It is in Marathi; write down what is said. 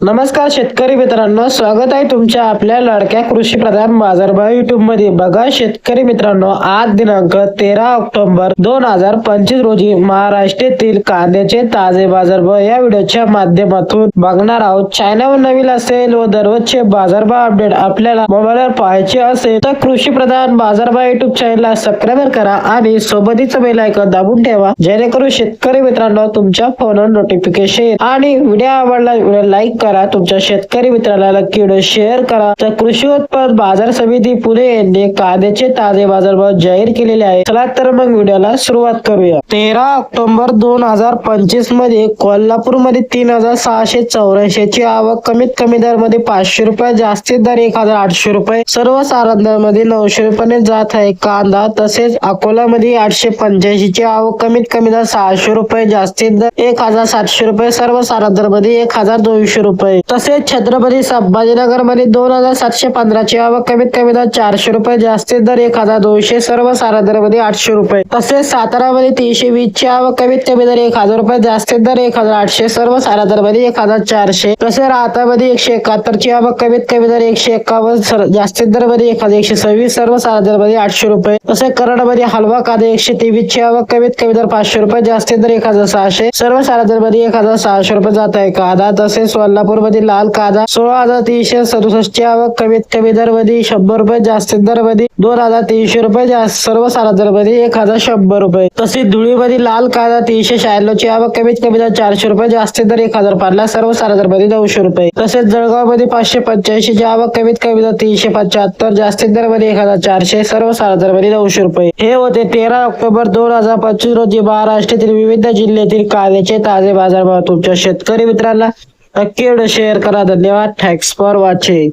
नमस्कार शेतकरी मित्रांनो, स्वागत आहे तुमच्या आपल्या लाडक्या कृषी प्रधान बाजारभाव युट्यूब मध्ये। बघा शेतकरी मित्रांनो, आज दिनांक 13 ऑक्टोबर 2025 रोजी महाराष्ट्रातील कांद्याचे ताजे बाजारभाव या व्हिडिओच्या माध्यमातून बघणार आहोत। चॅनलवर नवीन असेल व दररोजचे बाजारभाव अपडेट आपल्याला मोबाईलवर पाहायचे असेल तर कृषी प्रधान बाजारभाव युट्यूब चॅनलला सबस्क्राईब करा आणि सोबतच बेल आयकॉन दाबून ठेवा, जेणेकरून शेतकरी मित्रांनो तुमच्या फोनवर नोटिफिकेशन आणि व्हिडिओ आवडला लाईक करा, तुमच्या शेतकरी मित्राला नक्की व्हिडिओ शेअर करा। तर कृषी उत्पन्न बाजार समिती पुणे यांनी कांद्याचे ताजे बाजारभाव जाहीर केलेले आहे। चला तर मग व्हिडिओला सुरुवात करूया। 13 ऑक्टोबर 2025 मध्ये कोल्हापूर मध्ये 3684 ची आवक, कमीत कमी दर मध्ये 500 रुपये, जास्तीत दर 1800 रुपये, सर्वसाधारण दर मध्ये 900 रुपये जात आहे कांदा। तसेच अकोला मध्ये 885 ची आवक, कमीत कमी दर 600 रुपये, जास्तीत दर 1700 रुपये, सर्वसाधारण दर मध्ये 1200 रुपये। तसेच छत्रपती संभाजीनगर मध्ये 2715 ची आवक, कमीत कमी दर 400 रुपये, जास्तीत दर 1200, सर्वसाधारण दर मध्ये 800 रुपये। तसेच सातारा मध्ये 320 ची आवक, कमीत कमी दर 1000 रुपये, जास्तीत दर 1800, सर्वसाधारण दर मध्ये 1400। तसेच राहता मध्ये 171 ची आवक, कमीत कमी दर 151, जास्तीत दर मध्ये 1126, सर्वसाधारण दर मध्ये 800 रुपये। तसेच कराड मध्ये हलवा कांदा 123 ची आवक, कमीत कमी दर 500 रुपये, जास्तीत दर 1600, सर्वसाधारण दर मध्ये 1600 रुपये जात आहे कांदा। तसेच सोलापूर मध्ये लाल कांदा 16367 ची आवक, कमीत कमी दर मध्ये 100 रुपये, जास्तीत दर मध्ये 2300 रुपये, सर्वसाधारण दर मध्ये 1100 रुपये। तसेच धुळे मध्ये लाल कांदा 396 ची आवक, कमीत कमी दर 400 रुपये, जास्तीत दर 1050, सर्वसाधारण दर मध्ये 900 रुपये। तसेच जळगाव मध्ये 585 ची आवक, कमीत कमी दर 375, जास्तीत दर मध्ये 1400, सर्वसाधारण दर मध्ये 900 रुपये। हे होते 13 ऑक्टोबर 2025 रोजी महाराष्ट्रातील विविध जिल्ह्यातील कांद्याचे ताजे बाजारभाव। तुमच्या शेतकरी मित्रांना नक्की शेअर करा। धन्यवाद। Thanks for watching.